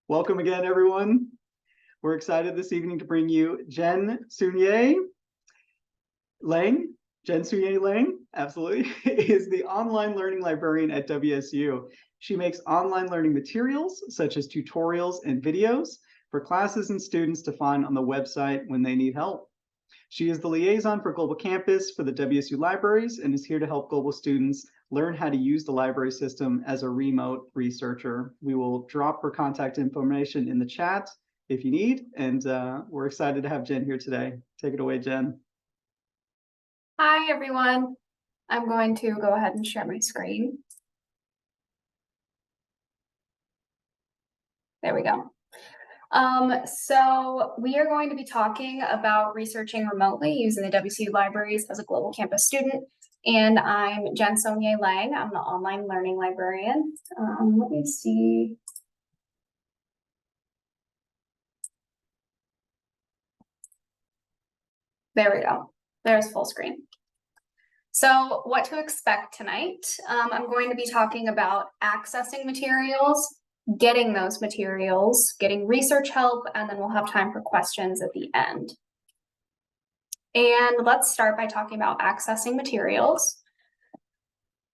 Welcome again, everyone. We're excited this evening to bring you Saulnier Lange. Saulnier Lange, absolutely, is the online learning librarian at WSU. She makes online learning materials such as tutorials and videos for classes and students to find on the website when they need help. She is the liaison for Global Campus for the WSU Libraries and is here to help global students learn how to use the library system as a remote researcher. We will drop her contact information in the chat if you need, and we're excited to have Jen here today. Take it away, Jen. Hi, everyone. I'm going to go ahead and share my screen. There we go. So we are going to be talking about researching remotely using the WSU Libraries as a global campus student. And I'm Saulnier Lange. I'm the Online Learning Librarian. Let me see. There we go. There's full screen. So what to expect tonight? I'm going to be talking about accessing materials, getting those materials, getting research help, and then we'll have time for questions at the end. And let's start by talking about accessing materials.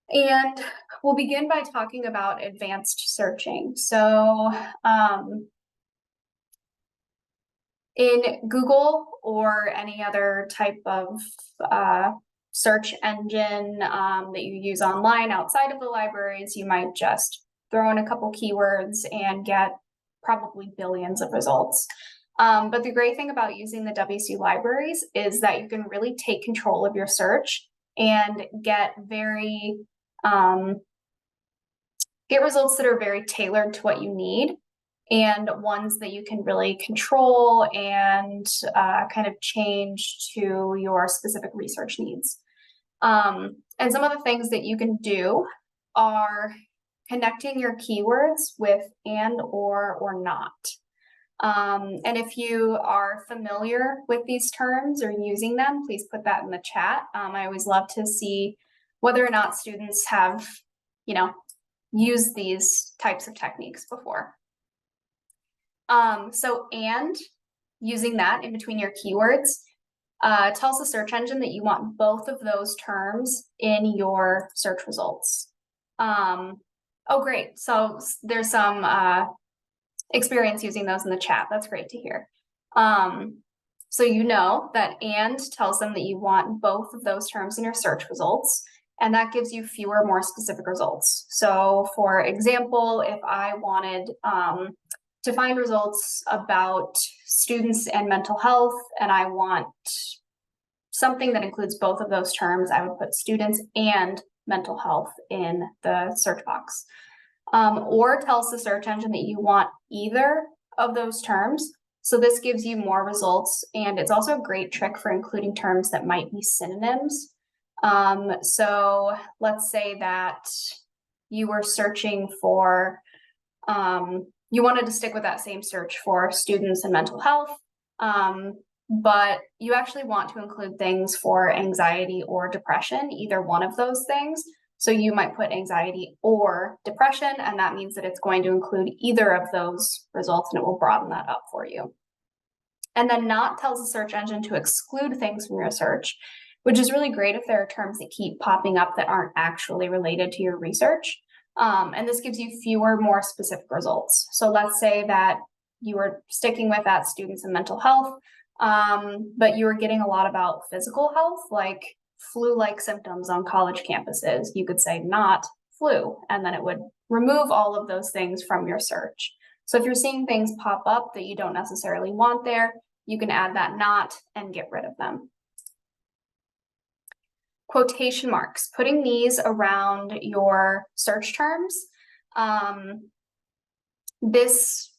And we'll begin by talking about advanced searching. So in Google or any other type of search engine that you use online outside of the libraries, you might just throw in a couple keywords and get probably billions of results. But the great thing about using the WSU Libraries is that you can really take control of your search and get results that are very tailored to what you need, and ones that you can really control and kind of change to your specific research needs. And some of the things that you can do are connecting your keywords with and or not. And if you are familiar with these terms or using them, please put that in the chat. I always love to see whether or not students have, used these types of techniques before. So using that in between your keywords tells the search engine that you want both of those terms in your search results. Oh, great. So there's some experience using those in the chat. That's great to hear. So you know that and tells them that you want both of those terms in your search results, and that gives you fewer, more specific results. So for example, if I wanted to find results about students and mental health, and I want something that includes both of those terms, I would put students and mental health in the search box. Or tells the search engine that you want either of those terms. So this gives you more results, and it's also a great trick for including terms that might be synonyms. So let's say that you were searching for, you wanted to stick with that same search for students and mental health, but you actually want to include things for anxiety or depression, either one of those things. So you might put anxiety or depression, and that means that it's going to include either of those results, and it will broaden that up for you. And then not tells the search engine to exclude things from your search, which is really great if there are terms that keep popping up that aren't actually related to your research. And this gives you fewer, more specific results. So let's say that you were sticking with that students and mental health, but you were getting a lot about physical health, like flu-like symptoms on college campuses. You could say not flu, and then it would remove all of those things from your search. So if you're seeing things pop up that you don't necessarily want there, you can add that not and get rid of them. Quotation marks, putting these around your search terms. This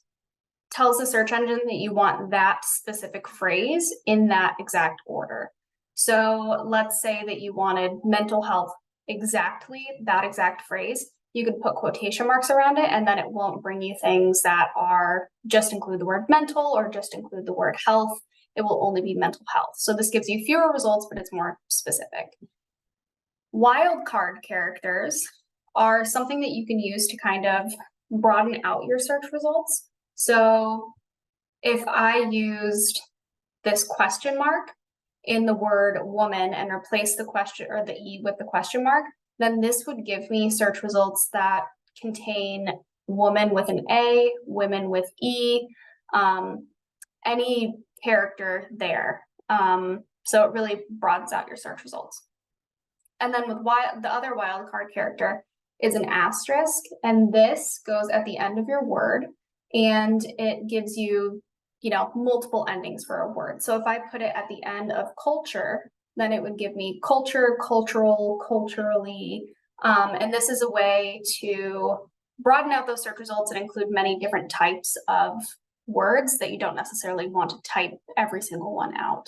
tells the search engine that you want that specific phrase in that exact order. So let's say that you wanted mental health exactly that exact phrase. You could put quotation marks around it, and then it won't bring you things that are just include the word mental or just include the word health. It will only be mental health. So this gives you fewer results, but it's more specific. Wildcard characters are something that you can use to kind of broaden out your search results. So if I used this question mark in the word woman and replace the question or the E with the question mark, then this would give me search results that contain woman with an A, women with E, any character there. So it really broadens out your search results. And then with the other wildcard character is an asterisk, and this goes at the end of your word, and it gives you, multiple endings for a word. So if I put it at the end of culture, then it would give me culture, cultural, culturally, and this is a way to broaden out those search results and include many different types of words that you don't necessarily want to type every single one out.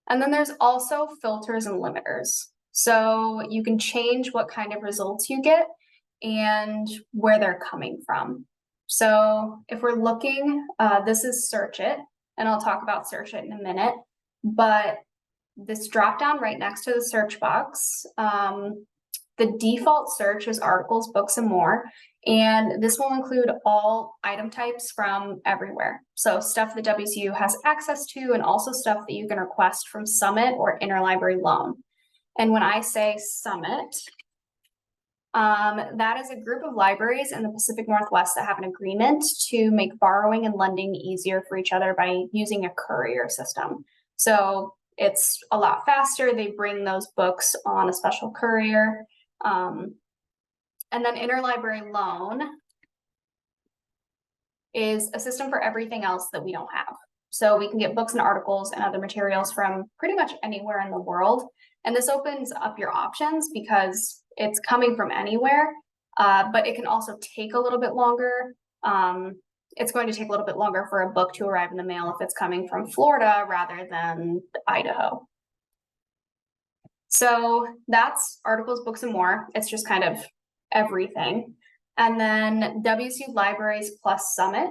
And then there's also filters and limiters. So you can change what kind of results you get and where they're coming from. So if we're looking, this is Search It, and I'll talk about Search It in a minute, but this drop down right next to the search box, the default search is articles, books, and more. And this will include all item types from everywhere. So stuff that WSU has access to, and also stuff that you can request from Summit or interlibrary loan. And when I say Summit, that is a group of libraries in the Pacific Northwest that have an agreement to make borrowing and lending easier for each other by using a courier system. So it's a lot faster. They bring those books on a special courier. And then interlibrary loan is a system for everything else that we don't have. So we can get books and articles and other materials from pretty much anywhere in the world. And this opens up your options because it's coming from anywhere, but it can also take a little bit longer. It's going to take a little bit longer for a book to arrive in the mail if it's coming from Florida rather than Idaho. So that's articles, books, and more. It's just kind of everything. And then WSU Libraries plus Summit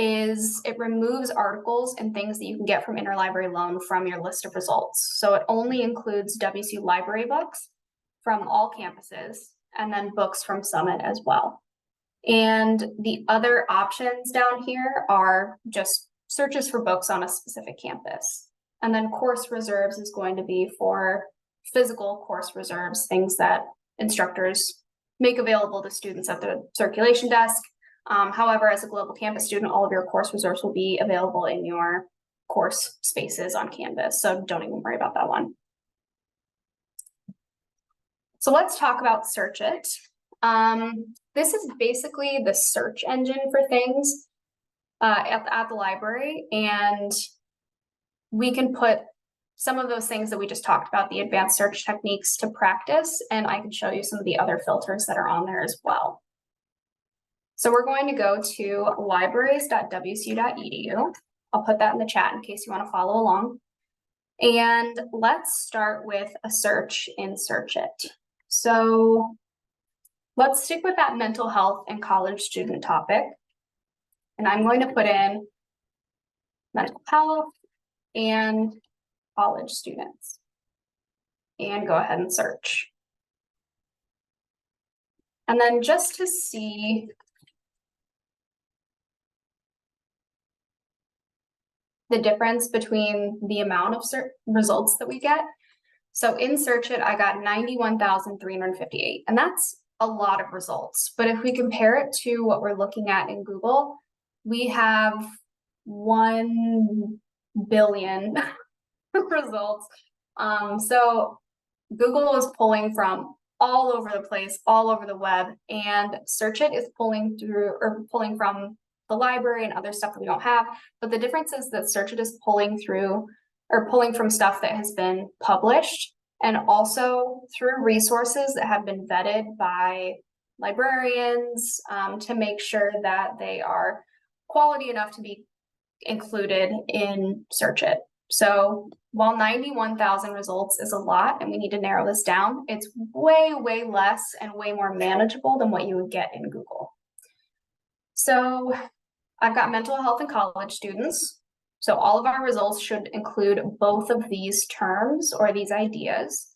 it removes articles and things that you can get from interlibrary loan from your list of results. So it only includes WSU library books from all campuses, and then books from Summit as well. And the other options down here are just searches for books on a specific campus. And then course reserves is going to be for physical course reserves, things that instructors make available to students at the circulation desk. However, as a global campus student, all of your course reserves will be available in your course spaces on Canvas. So don't even worry about that one. So let's talk about Search It. This is basically the search engine for things at the library, and we can put some of those things that we just talked about, the advanced search techniques, to practice, and I can show you some of the other filters that are on there as well. So we're going to go to libraries.wsu.edu. I'll put that in the chat in case you want to follow along. And let's start with a search in Search It. So let's stick with that mental health and college student topic. And I'm going to put in mental health and college students and go ahead and search. And then just to see the difference between the amount of results that we get. So in Search It, I got 91,358, and that's a lot of results. But if we compare it to what we're looking at in Google, we have 1 billion results. So Google is pulling from all over the place, all over the web, and Search It is pulling from the library and other stuff that we don't have. But the difference is that Search It is pulling from stuff that has been published, and also through resources that have been vetted by librarians to make sure that they are quality enough to be included in Search It. So while 91,000 results is a lot and we need to narrow this down, it's way, way less and way more manageable than what you would get in Google. So I've got mental health and college students. So all of our results should include both of these terms or these ideas.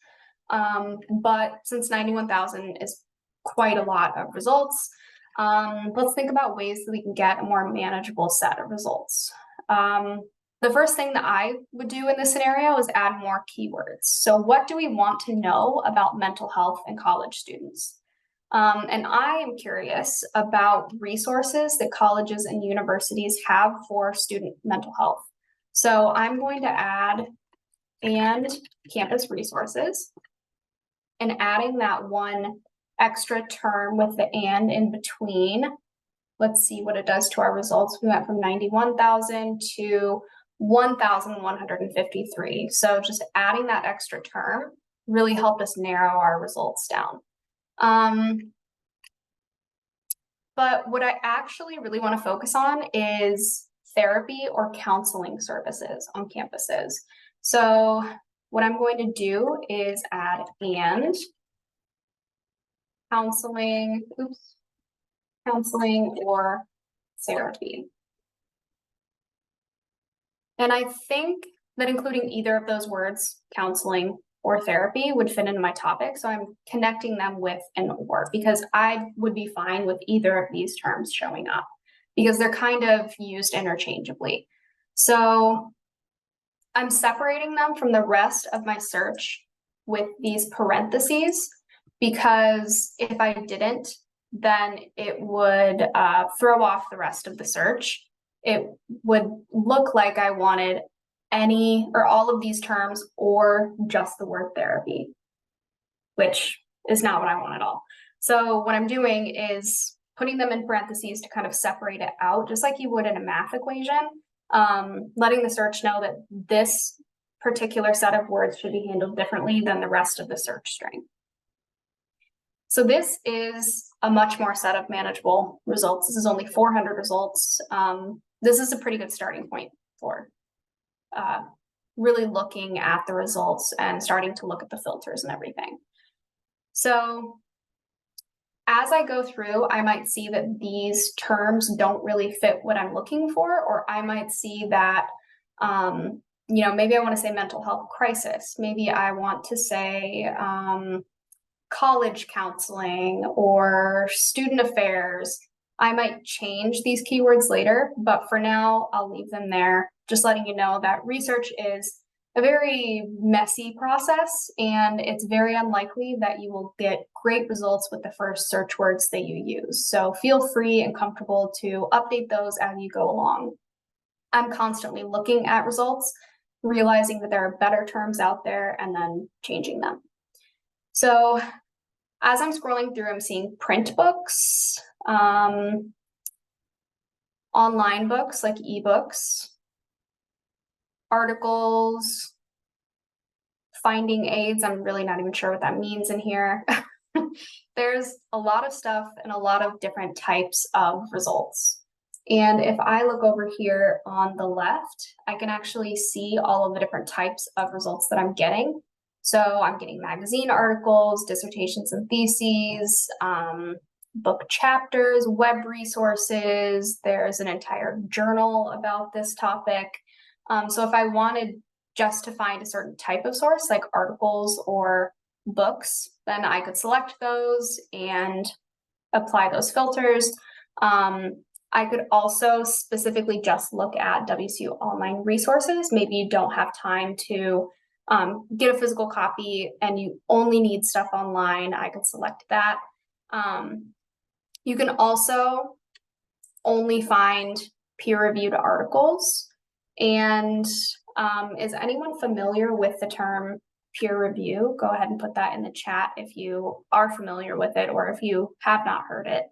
But since 91,000 is quite a lot of results, Let's think about ways that we can get a more manageable set of results. The first thing that I would do in this scenario is add more keywords. So what do we want to know about mental health in college students? And I am curious about resources that colleges and universities have for student mental health. So I'm going to add and campus resources, and adding that one extra term with the and in between. Let's see what it does to our results. We went from 91,000 to 1,153. So just adding that extra term really helped us narrow our results down. But what I actually really want to focus on is therapy or counseling services on campuses. So what I'm going to do is add and counseling or therapy. And I think that including either of those words, counseling or therapy, would fit into my topic. So I'm connecting them with an or, because I would be fine with either of these terms showing up because they're kind of used interchangeably. So I'm separating them from the rest of my search with these parentheses, because if I didn't, then it would throw off the rest of the search. It would look like I wanted any or all of these terms or just the word therapy, which is not what I want at all. So what I'm doing is putting them in parentheses to kind of separate it out, just like you would in a math equation, letting the search know that this particular set of words should be handled differently than the rest of the search string. So this is a much more set of manageable results. This is only 400 results. This is a pretty good starting point for really looking at the results and starting to look at the filters and everything. So as I go through, I might see that these terms don't really fit what I'm looking for, or I might see that, maybe I want to say mental health crisis. Maybe I want to say college counseling or student affairs. I might change these keywords later, but for now, I'll leave them there, just letting you know that research is a very messy process, and it's very unlikely that you will get great results with the first search words that you use. So feel free and comfortable to update those as you go along. I'm constantly looking at results, realizing that there are better terms out there, and then changing them. So as I'm scrolling through, I'm seeing print books, online books like ebooks, articles, finding aids. I'm really not even sure what that means in here. There's a lot of stuff and a lot of different types of results. And if I look over here on the left, I can actually see all of the different types of results that I'm getting. So I'm getting magazine articles, dissertations and theses, book chapters, web resources. There's an entire journal about this topic. So if I wanted just to find a certain type of source, like articles or books, then I could select those and apply those filters. I could also specifically just look at WSU online resources. Maybe you don't have time to get a physical copy and you only need stuff online. I could select that. You can also only find peer-reviewed articles. And is anyone familiar with the term peer review? Go ahead and put that in the chat if you are familiar with it or if you have not heard it.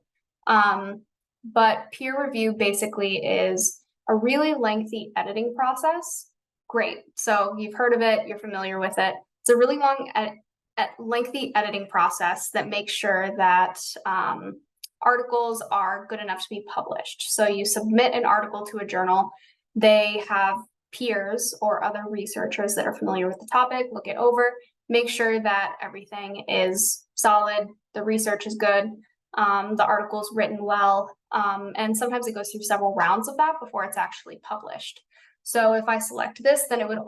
But peer review basically is a really lengthy editing process. Great. So you've heard of it, you're familiar with it. It's a really long, lengthy editing process that makes sure that articles are good enough to be published. So you submit an article to a journal. They have peers or other researchers that are familiar with the topic, look it over, make sure that everything is solid, the research is good, the article's written well, and sometimes it goes through several rounds of that before it's actually published. So if I select this, then it would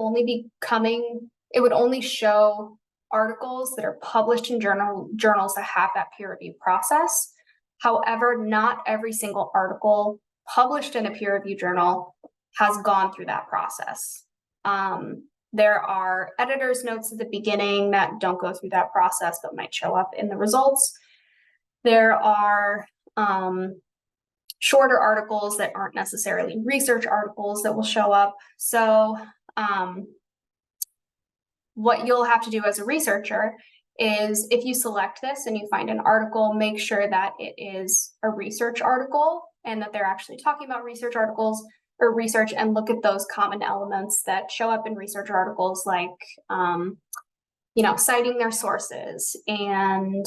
only show articles that are published in journals that have that peer review process. However, not every single article published in a peer-reviewed journal has gone through that process. There are editor's notes at the beginning that don't go through that process but might show up in the results. There are shorter articles that aren't necessarily research articles that will show up. So what you'll have to do as a researcher is, if you select this and you find an article, make sure that it is a research article and that they're actually talking about research articles or research, and look at those common elements that show up in research articles, like citing their sources and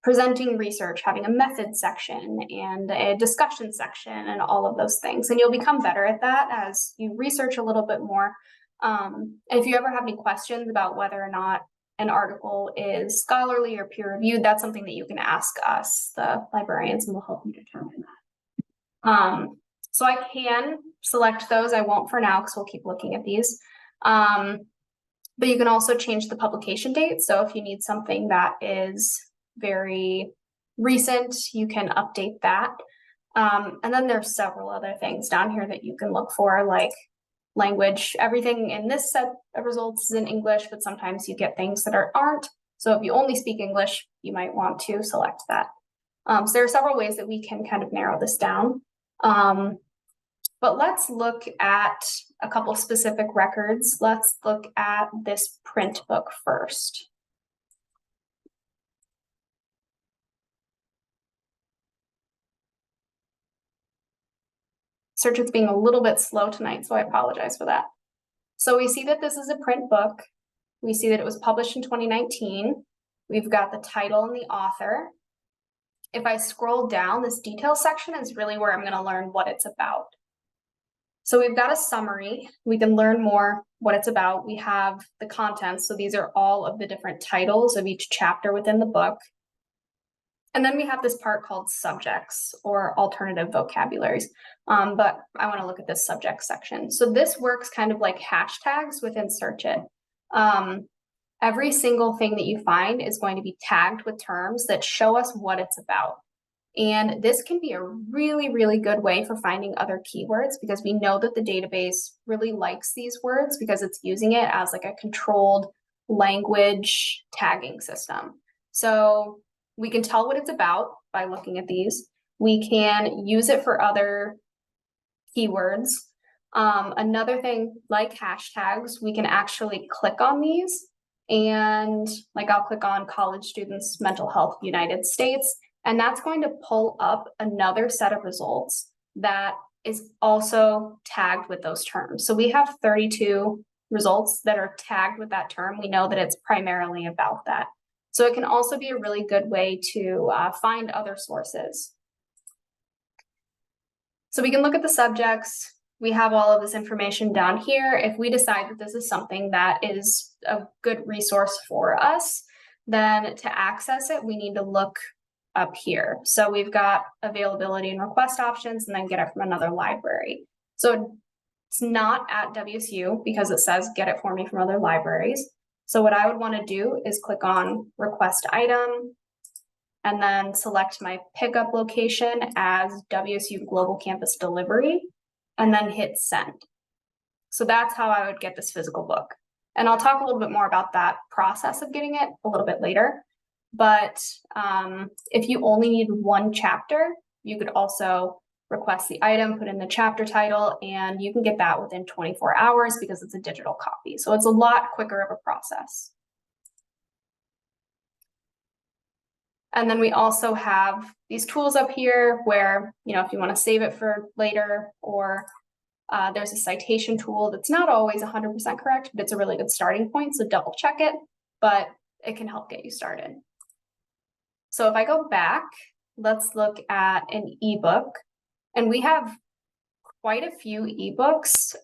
presenting research, having a method section and a discussion section and all of those things. And you'll become better at that as you research a little bit more. And if you ever have any questions about whether or not an article is scholarly or peer-reviewed, that's something that you can ask us, the librarians, and we'll help you determine that. So I can select those. I won't for now because we'll keep looking at these. But you can also change the publication date. So if you need something that is very recent, you can update that. And then there's several other things down here that you can look for, like language. Everything in this set of results is in English, but sometimes you get things that aren't. So if you only speak English, you might want to select that. So there are several ways that we can kind of narrow this down. But let's look at a couple specific records. Let's look at this print book first. Search is being a little bit slow tonight, so I apologize for that. So we see that this is a print book. We see that it was published in 2019. We've got the title and the author. If I scroll down, this detail section is really where I'm going to learn what it's about. So we've got a summary. We can learn more what it's about. We have the contents. So these are all of the different titles of each chapter within the book. And then we have this part called subjects or alternative vocabularies. But I want to look at this subject section. So this works kind of like hashtags within Search It. Every single thing that you find is going to be tagged with terms that show us what it's about. And this can be a really, really good way for finding other keywords, because we know that the database really likes these words because it's using it as like a controlled language tagging system. So we can tell what it's about by looking at these. We can use it for other keywords. Another thing, like hashtags, we can actually click on these, and like I'll click on college students mental health United States, and that's going to pull up another set of results that is also tagged with those terms. So we have 32 results that are tagged with that term. We know that it's primarily about that. So it can also be a really good way to find other sources. So we can look at the subjects. We have all of this information down here. If we decide that this is something that is a good resource for us, then to access it, we need to look up here. So we've got availability and request options, and then get it from another library. So it's not at WSU because it says get it for me from other libraries. So what I would want to do is click on request item and then select my pickup location as WSU Global Campus Delivery, and then hit send. So that's how I would get this physical book. And I'll talk a little bit more about that process of getting it a little bit later. But if you only need one chapter, you could also request the item, put in the chapter title, and you can get that within 24 hours because it's a digital copy. So it's a lot quicker of a process. And then we also have these tools up here where, if you want to save it for later, or there's a citation tool that's not always 100% correct, but it's a really good starting point. So double check it, but it can help get you started. So if I go back, let's look at an ebook. And we have quite a few ebooks.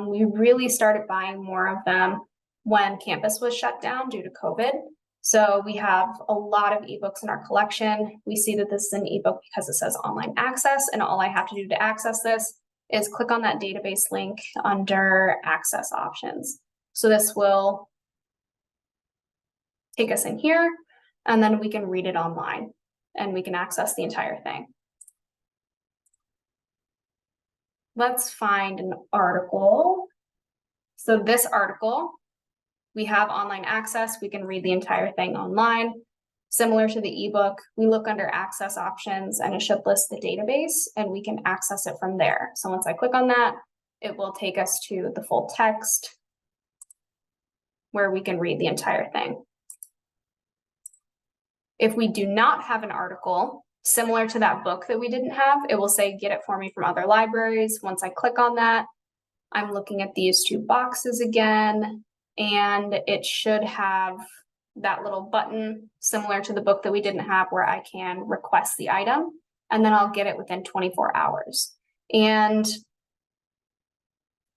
We really started buying more of them when campus was shut down due to COVID. So we have a lot of ebooks in our collection. We see that this is an ebook because it says online access, and all I have to do to access this is click on that database link under access options. So this will take us in here, and then we can read it online. and we can access the entire thing. Let's find an article. So this article, we have online access. We can read the entire thing online. Similar to the ebook, we look under access options and it should list the database and we can access it from there. So once I click on that, it will take us to the full text where we can read the entire thing. If we do not have an article, similar to that book that we didn't have, it will say, get it for me from other libraries. Once I click on that, I'm looking at these two boxes again, and it should have that little button similar to the book that we didn't have where I can request the item, and then I'll get it within 24 hours. And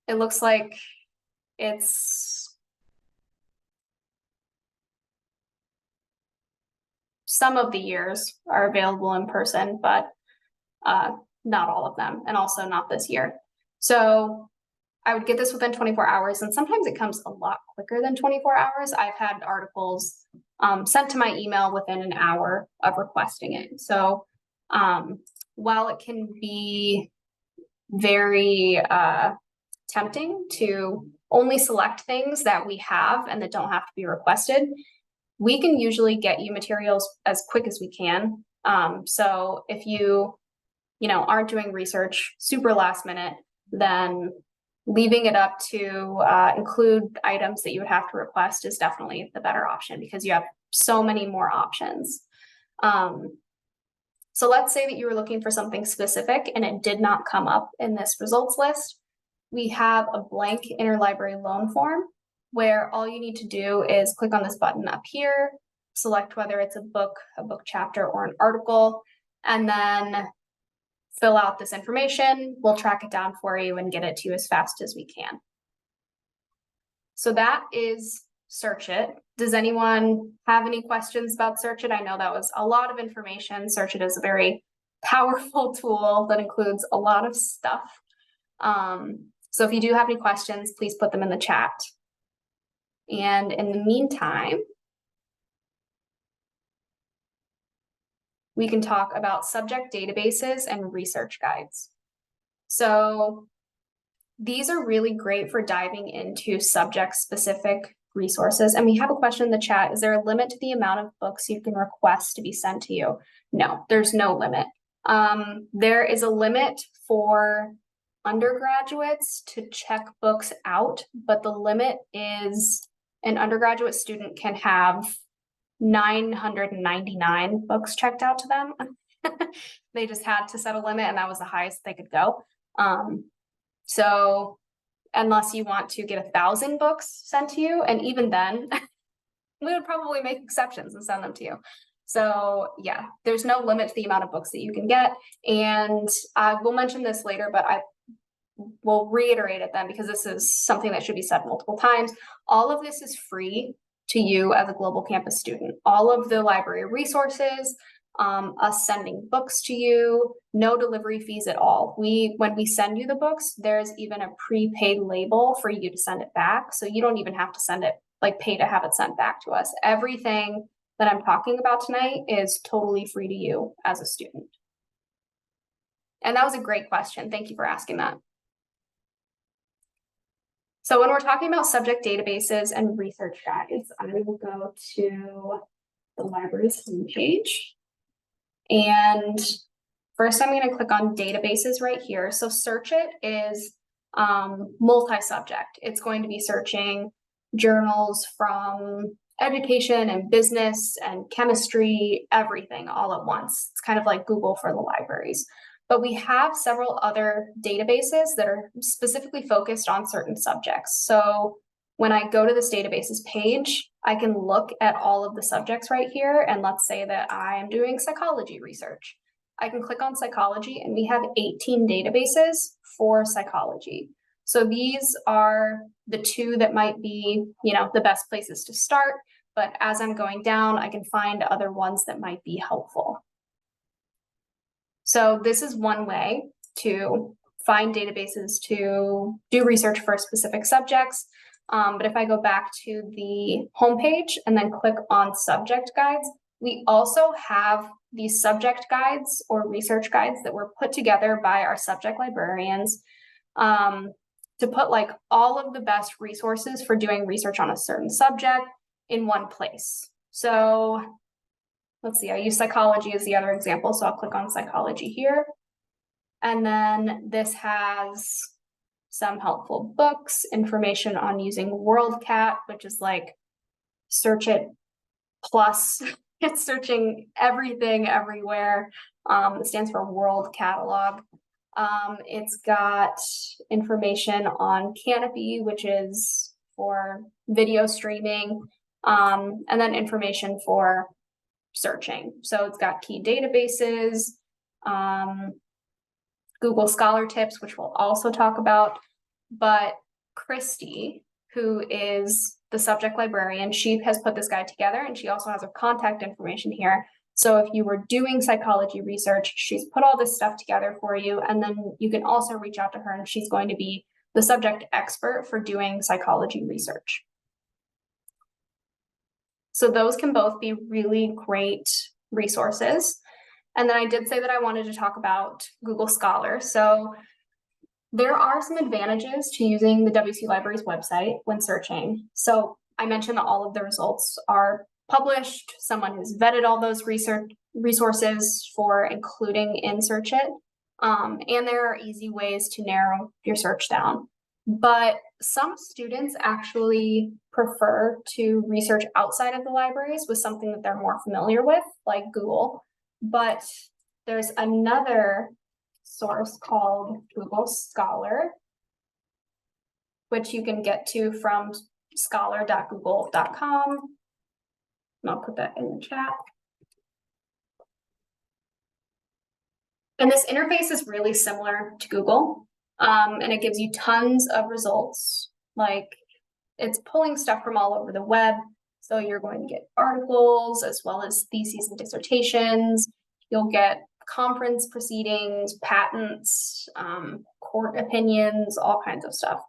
it looks like it's some of the years are available in person, but not all of them, and also not this year. So I would get this within 24 hours, and sometimes it comes a lot quicker than 24 hours. I've had articles sent to my email within an hour of requesting it. So while it can be very tempting to only select things that we have and that don't have to be requested, we can usually get you materials as quick as we can. So if you aren't doing research super last minute, then leaving it up to include items that you would have to request is definitely the better option because you have so many more options. So let's say that you were looking for something specific and it did not come up in this results list. We have a blank interlibrary loan form where all you need to do is click on this button up here, select whether it's a book chapter, or an article, and then fill out this information. We'll track it down for you and get it to you as fast as we can. So that is Search It. Does anyone have any questions about Search It? I know that was a lot of information. Search It is a very powerful tool that includes a lot of stuff. So if you do have any questions, please put them in the chat. And in the meantime, we can talk about subject databases and research guides. So these are really great for diving into subject-specific resources. And we have a question in the chat. Is there a limit to the amount of books you can request to be sent to you? No, there's no limit. There is a limit for undergraduates to check books out, but the limit is an undergraduate student can have 999 books checked out to them. They just had to set a limit, and that was the highest they could go. So unless you want to get 1,000 books sent to you, and even then, we would probably make exceptions and send them to you. So yeah, there's no limit to the amount of books that you can get. And I will mention this later, but I will reiterate it then because this is something that should be said multiple times. All of this is free to you as a global campus student. All of the library resources, us sending books to you, no delivery fees at all. When we send you the books, there's even a prepaid label for you to send it back. So you don't even have to send it, pay to have it sent back to us. Everything that I'm talking about tonight is totally free to you as a student. And that was a great question. Thank you for asking that. So when we're talking about subject databases and research guides, I will go to the library's homepage. And first I'm going to click on databases right here. So Search It is multi-subject. It's going to be searching journals from education and business and chemistry, everything all at once. It's kind of like Google for the libraries. But we have several other databases that are specifically focused on certain subjects. So when I go to this databases page, I can look at all of the subjects right here. And let's say that I am doing psychology research. I can click on psychology and we have 18 databases for psychology. So these are the two that might be, the best places to start. But as I'm going down, I can find other ones that might be helpful. So this is one way to find databases to do research for specific subjects. But if I go back to the homepage and then click on subject guides, We also have these subject guides or research guides that were put together by our subject librarians to put like all of the best resources for doing research on a certain subject in one place. So let's see, I use psychology as the other example. So I'll click on psychology here. And then this has some helpful books, information on using WorldCat, which is like search it plus. It's searching everything everywhere. It stands for World Catalog. It's got information on Canopy, which is for video streaming, and then information for searching. So it's got key databases, Google Scholar tips, which we'll also talk about. But Christy, who is the subject librarian, she has put this guide together, and she also has her contact information here. So if you were doing psychology research, she's put all this stuff together for you, and then you can also reach out to her, and she's going to be the subject expert for doing psychology research. So those can both be really great resources. And then I did say that I wanted to talk about Google Scholar. So there are some advantages to using the WSU Libraries website when searching. So I mentioned that all of the results are published. Someone has vetted all those resources for including in Search It. And there are easy ways to narrow your search down. But some students actually prefer to research outside of the libraries with something that they're more familiar with, like Google. But there's another source called Google Scholar, which you can get to from scholar.google.com. And I'll put that in the chat. And this interface is really similar to Google, and it gives you tons of results. Like, it's pulling stuff from all over the web. So you're going to get articles as well as theses and dissertations. You'll get conference proceedings, patents, court opinions, all kinds of stuff.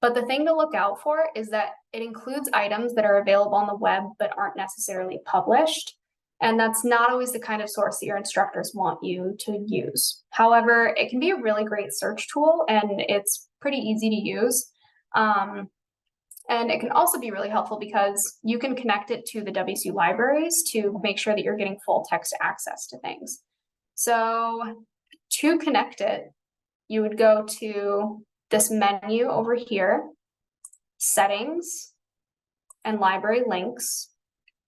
But the thing to look out for is that it includes items that are available on the web but aren't necessarily published. And that's not always the kind of source that your instructors want you to use. However, it can be a really great search tool, and it's pretty easy to use. And it can also be really helpful because you can connect it to the WSU libraries to make sure that you're getting full text access to things. So to connect it, you would go to this menu over here, settings and library links.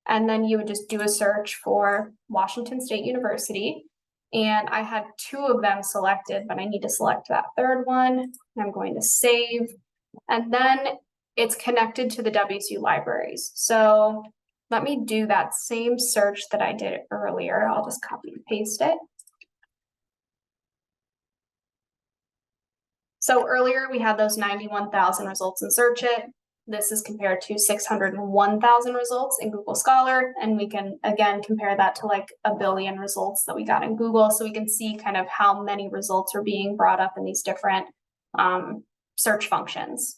And then you would just do a search for Washington State University. And I had 2 of them selected, but I need to select that third one. I'm going to save. And then it's connected to the WSU libraries. So let me do that same search that I did earlier. I'll just copy and paste it. So earlier we had those 91,000 results in Search It. This is compared to 601,000 results in Google Scholar. And we can, again, compare that to like 1 billion results that we got in Google. So we can see kind of how many results are being brought up in these different search functions.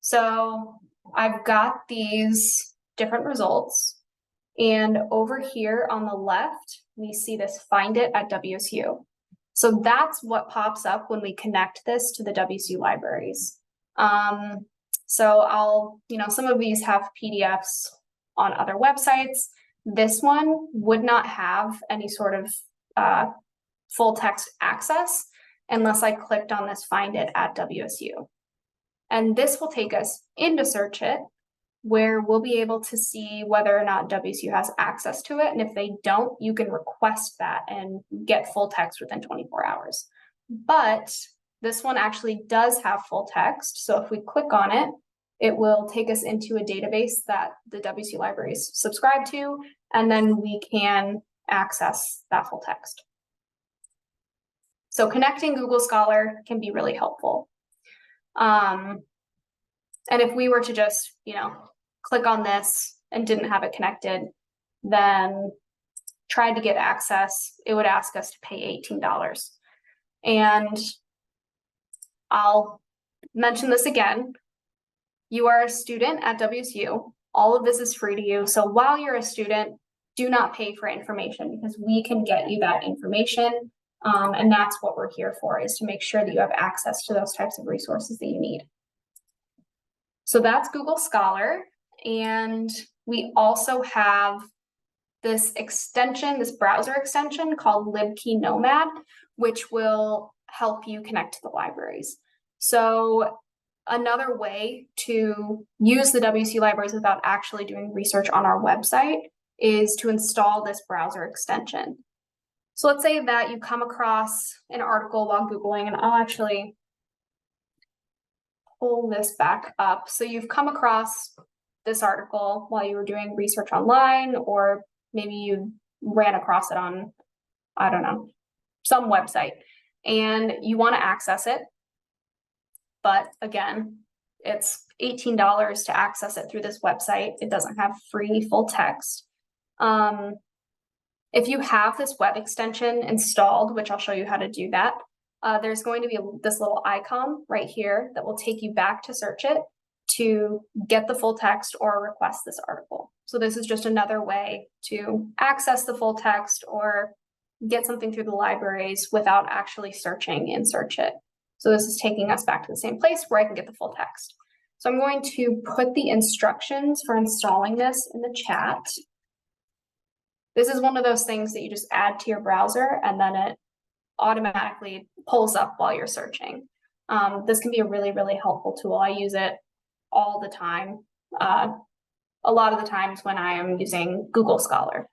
So I've got these different results. And over here on the left, we see this Find It at WSU. So that's what pops up when we connect this to the WSU libraries. So I'll, some of these have PDFs on other websites. This one would not have any sort of full text access unless I clicked on this Find It at WSU. And this will take us into Search It, where we'll be able to see whether or not WSU has access to it. And if they don't, you can request that and get full text within 24 hours. But this one actually does have full text. So if we click on it, it will take us into a database that the WSU libraries subscribe to, and then we can access that full text. So connecting Google Scholar can be really helpful. And if we were to just, click on this and didn't have it connected, then tried to get access, it would ask us to pay $18. And I'll mention this again. You are a student at WSU. All of this is free to you. So while you're a student, do not pay for information because we can get you that information. And that's what we're here for, is to make sure that you have access to those types of resources that you need. So that's Google Scholar. And we also have this extension, this browser extension called LibKey Nomad, which will help you connect to the libraries. So another way to use the WSU Libraries without actually doing research on our website is to install this browser extension. So let's say that you come across an article while Googling, and I'll actually pull this back up. So you've come across this article while you were doing research online, or maybe you ran across it on, I don't know, some website, and you want to access it. But again, it's $18 to access it through this website. It doesn't have free full text. If you have this web extension installed, which I'll show you how to do that, there's going to be this little icon right here that will take you back to search it to get the full text or request this article. So this is just another way to access the full text or get something through the libraries without actually searching in Search It. So this is taking us back to the same place where I can get the full text. So I'm going to put the instructions for installing this in the chat. This is one of those things that you just add to your browser and then it automatically pulls up while you're searching. This can be a really, really helpful tool. I use it all the time. A lot of the times when I am using Google Scholar.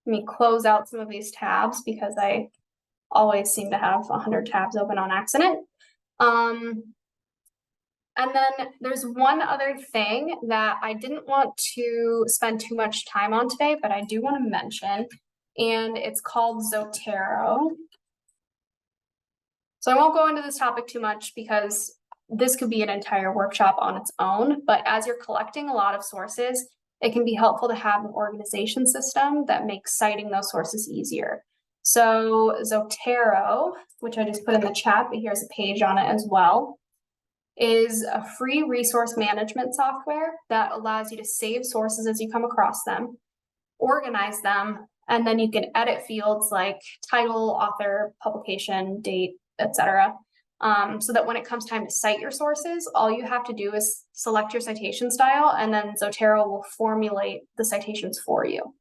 Let me close out some of these tabs because I always seem to have 100 tabs open on accident. And then there's one other thing that I didn't want to spend too much time on today, but I do want to mention, and it's called Zotero. So I won't go into this topic too much because this could be an entire workshop on its own, but as you're collecting a lot of sources, it can be helpful to have an organization system that makes citing those sources easier. So Zotero, which I just put in the chat, but here's a page on it as well, is a free resource management software that allows you to save sources as you come across them, organize them, and then you can edit fields like title, author, publication, date, etc. So that when it comes time to cite your sources, all you have to do is select your citation style, and then Zotero will formulate the citations for you.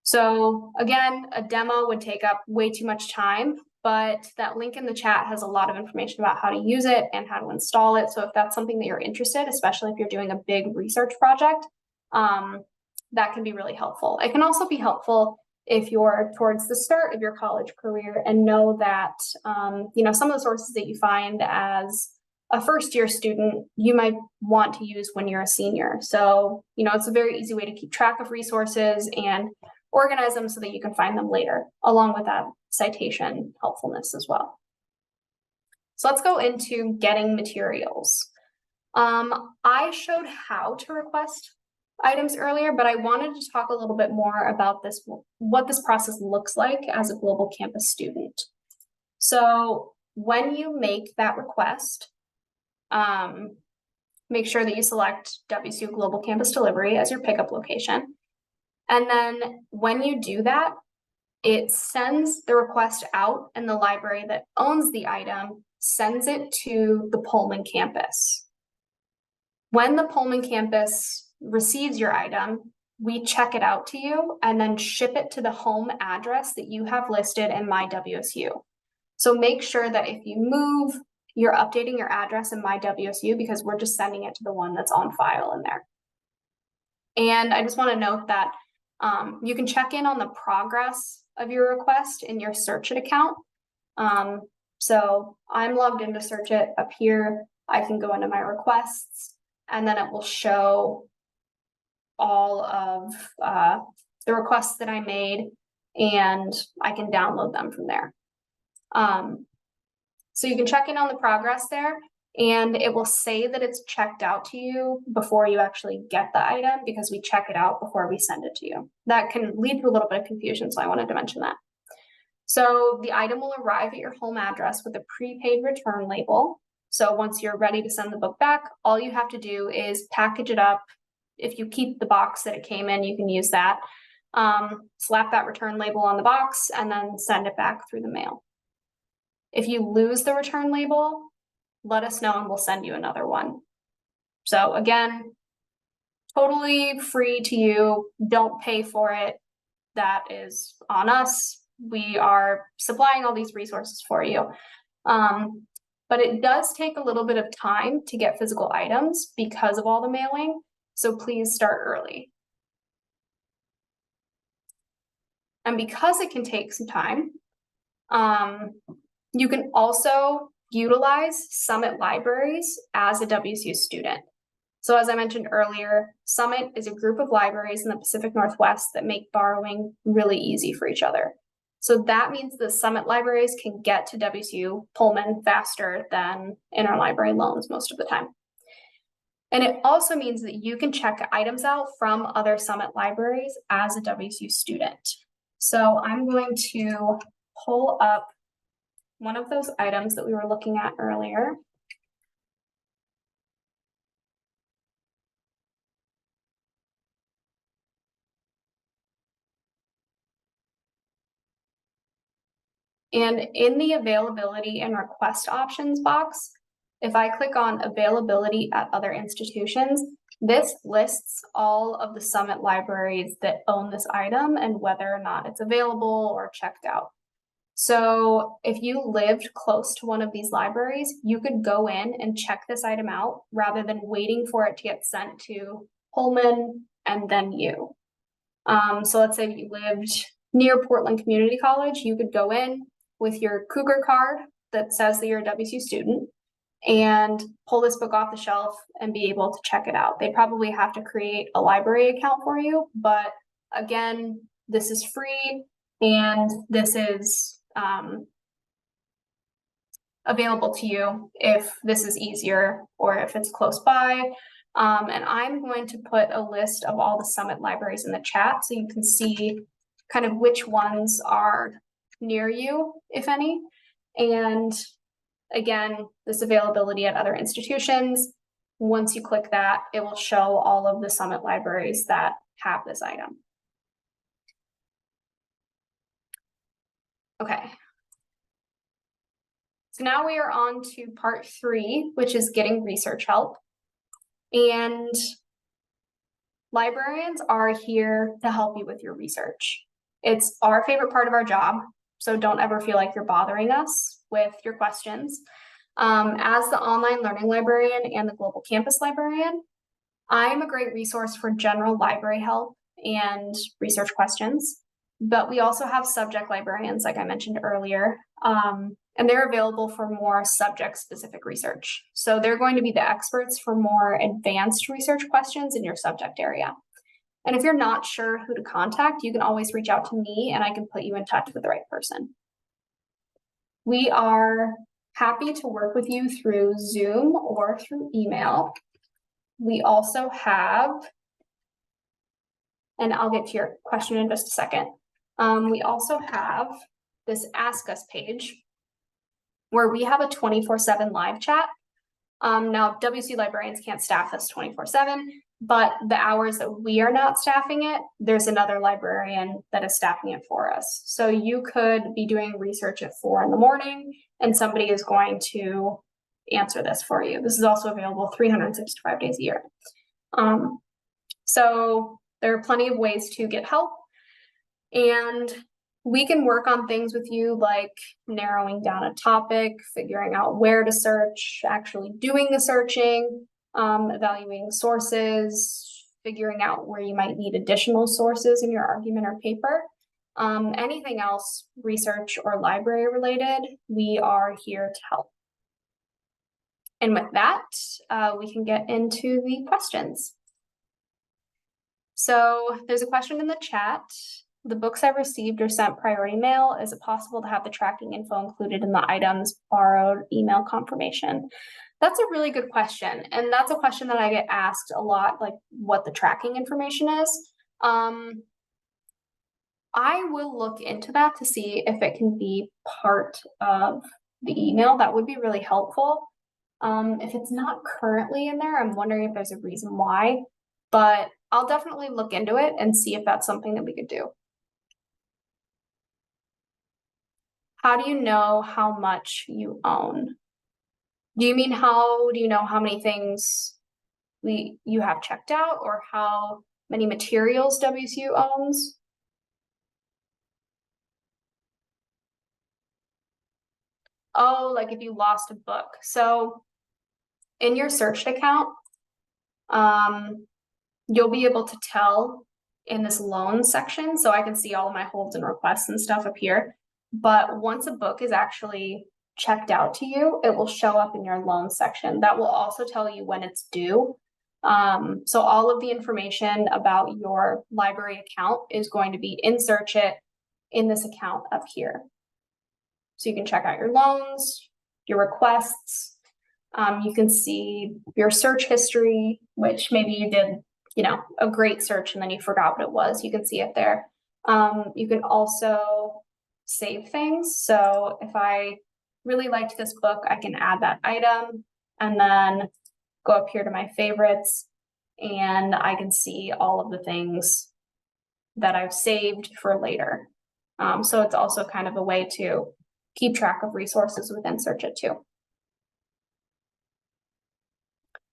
So again, a demo would take up way too much time, but that link in the chat has a lot of information about how to use it and how to install it. So if that's something that you're interested, especially if you're doing a big research project, that can be really helpful. It can also be helpful if you're towards the start of your college career and know that, you know, some of the sources that you find as a first-year student, you might want to use when you're a senior. So, you know, it's a very easy way to keep track of resources and organize them so that you can find them later, along with that citation helpfulness as well. So let's go into getting materials. I showed how to request items earlier, but I wanted to talk a little bit more about this, what this process looks like as a global campus student. So when you make that request, make sure that you select WSU Global Campus Delivery as your pickup location. And then when you do that, it sends the request out, and the library that owns the item sends it to the Pullman campus. When the Pullman campus receives your item, we check it out to you and then ship it to the home address that you have listed in My WSU. So make sure that if you move, you're updating your address in My WSU, because we're just sending it to the one that's on file in there. And I just want to note that you can check in on the progress of your request in your Search It account. So I'm logged into Search It up here. I can go into my requests, and then it will show all of the requests that I made, and I can download them from there. So you can check in on the progress there, and it will say that it's checked out to you before you actually get the item, because we check it out before we send it to you. That can lead to a little bit of confusion, so I wanted to mention that. So the item will arrive at your home address with a prepaid return label. So once you're ready to send the book back, all you have to do is package it up. If you keep the box that it came in, you can use that. Slap that return label on the box and then send it back through the mail. If you lose the return label, let us know and we'll send you another one. So again, totally free to you. Don't pay for it. That is on us. We are supplying all these resources for you. But it does take a little bit of time to get physical items because of all the mailing. So please start early. And because it can take some time, you can also utilize Summit Libraries as a WSU student. So as I mentioned earlier, Summit is a group of libraries in the Pacific Northwest that make borrowing really easy for each other. So that means the Summit libraries can get to WSU Pullman faster than interlibrary loans most of the time. And it also means that you can check items out from other Summit libraries as a WSU student. So I'm going to pull up one of those items that we were looking at earlier. And in the availability and request options box, if I click on availability at other institutions, this lists all of the Summit libraries that own this item and whether or not it's available or checked out. So if you lived close to one of these libraries, you could go in and check this item out rather than waiting for it to get sent to Pullman and then you. So let's say you lived near Portland Community College, you could go in with your Cougar card that says that you're a WSU student and pull this book off the shelf and be able to check it out. They probably have to create a library account for you, but again, this is free and this is available to you if this is easier or if it's close by. And I'm going to put a list of all the Summit libraries in the chat so you can see kind of which ones are near you, if any. And again, this availability at other institutions, once you click that, it will show all of the Summit libraries that have this item. Okay. So now we are on to part 3, which is getting research help. And librarians are here to help you with your research. It's our favorite part of our job, so don't ever feel like you're bothering us with your questions. As the Online Learning Librarian and the Global Campus Librarian, I'm a great resource for general library help and research questions, but we also have subject librarians, like I mentioned earlier, and they're available for more subject-specific research. So they're going to be the experts for more advanced research questions in your subject area. And if you're not sure who to contact, you can always reach out to me and I can put you in touch with the right person. We are happy to work with you through Zoom or through email. We also have, and I'll get to your question in just a second. We also have this Ask Us page where we have a 24/7 live chat. Now, WSU librarians can't staff this 24/7, but the hours that we are not staffing it, there's another librarian that is staffing it for us. So you could be doing research at 4 in the morning and somebody is going to answer this for you. This is also available 365 days a year. So there are plenty of ways to get help, and we can work on things with you like narrowing down a topic, figuring out where to search, actually doing the searching, evaluating sources, figuring out where you might need additional sources in your argument or paper. Anything else research or library related, we are here to help. And with that, we can get into the questions. So there's a question in the chat. The books I've received or sent priority mail, is it possible to have the tracking info included in the items borrowed email confirmation? That's a really good question. And that's a question that I get asked a lot, like what the tracking information is. I will look into that to see if it can be part of the email. That would be really helpful. If it's not currently in there, I'm wondering if there's a reason why, but I'll definitely look into it and see if that's something that we could do. How do you know how much you own? Do you mean how do you know how many things you have checked out, or how many materials WSU owns? Oh, like if you lost a book. So in your searched account, you'll be able to tell in this loan section. So I can see all of my holds and requests and stuff up here. But once a book is actually checked out to you, it will show up in your loan section. That will also tell you when it's due. So all of the information about your library account is going to be in Search It in this account up here. So you can check out your loans, your requests. You can see your search history, which maybe you did, a great search and then you forgot what it was. You can see it there. You can also save things. So if I really liked this book, I can add that item and then go up here to my favorites, and I can see all of the things that I've saved for later. So it's also kind of a way to keep track of resources within Search It too.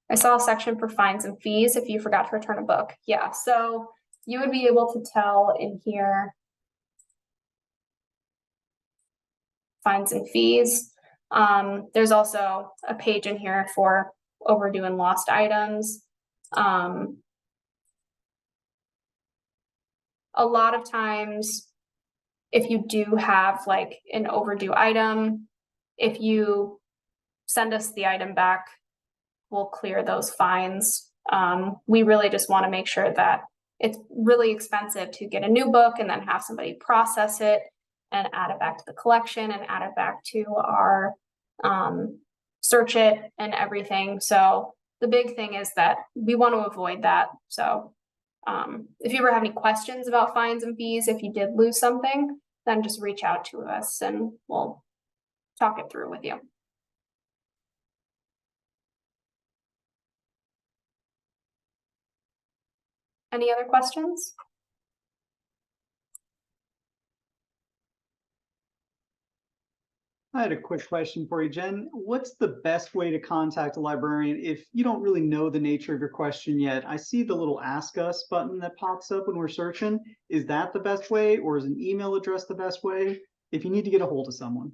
I saw a section for fines and fees if you forgot to return a book. Yeah, so you would be able to tell in here fines and fees. There's also a page in here for overdue and lost items. A lot of times, if you do have like an overdue item, if you send us the item back, we'll clear those fines. We really just want to make sure that it's really expensive to get a new book and then have somebody process it and add it back to the collection and add it back to our Search It and everything. So the big thing is that we want to avoid that. So if you ever have any questions about fines and fees, if you did lose something, then just reach out to us and we'll talk it through with you. Any other questions? I had a quick question for you, Jen. What's the best way to contact a librarian if you don't really know the nature of your question yet? I see the little Ask Us button that pops up when we're searching. Is that the best way, or is an email address the best way if you need to get a hold of someone?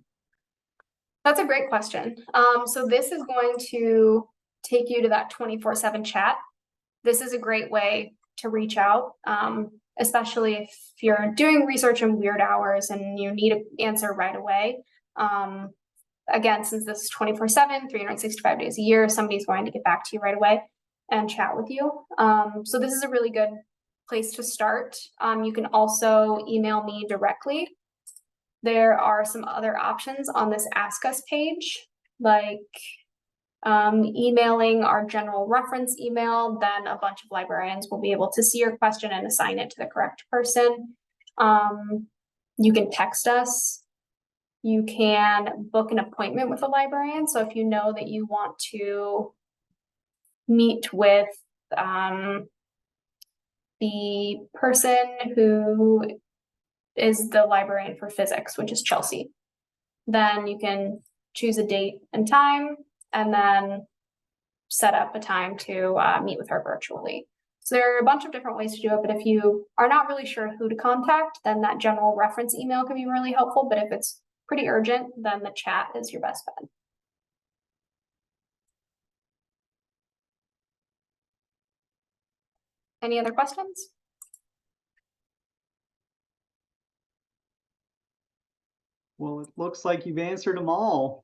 That's a great question. So this is going to take you to that 24/7 chat. This is a great way to reach out, especially if you're doing research in weird hours and you need an answer right away. Again, since this is 24/7, 365 days a year, somebody's going to get back to you right away and chat with you. So this is a really good place to start. You can also email me directly. There are some other options on this Ask Us page, like emailing our general reference email. Then a bunch of librarians will be able to see your question and assign it to the correct person. You can text us. You can book an appointment with a librarian. So if you know that you want to meet with the person who is the librarian for physics, which is Chelsea, then you can choose a date and time and then set up a time to meet with her virtually. So there are a bunch of different ways to do it, but if you are not really sure who to contact, then that general reference email can be really helpful. But if it's pretty urgent, then the chat is your best bet. Any other questions? Well, it looks like you've answered them all.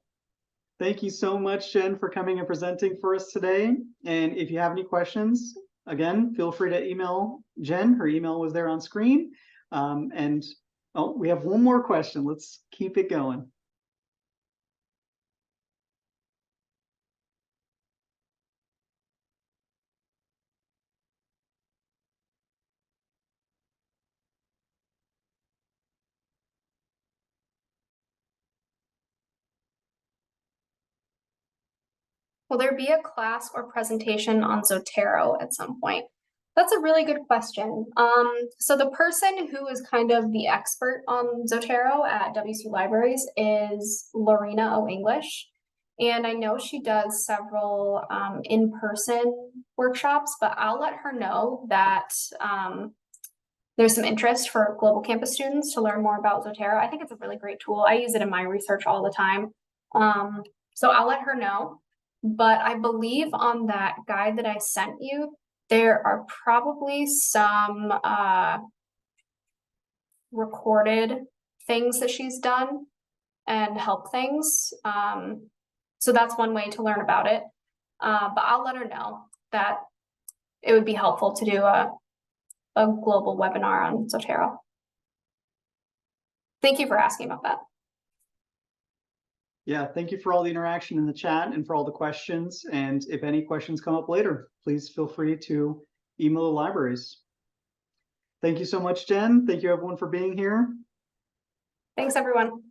Thank you so much, Jen, for coming and presenting for us today. And if you have any questions, again, feel free to email Jen. Her email was there on screen. We have one more question. Let's keep it going. Will there be a class or presentation on Zotero at some point? That's a really good question. So the person who is kind of the expert on Zotero at WSU Libraries is Lorena O. English. And I know she does several in-person workshops, but I'll let her know that there's some interest for global campus students to learn more about Zotero. I think it's a really great tool. I use it in my research all the time. So I'll let her know. But I believe on that guide that I sent you, there are probably some recorded things that she's done and help things. So that's one way to learn about it. But I'll let her know that it would be helpful to do a global webinar on Zotero. Thank you for asking about that. Yeah, thank you for all the interaction in the chat and for all the questions. And if any questions come up later, please feel free to email the libraries. Thank you so much, Jen. Thank you everyone for being here. Thanks, everyone.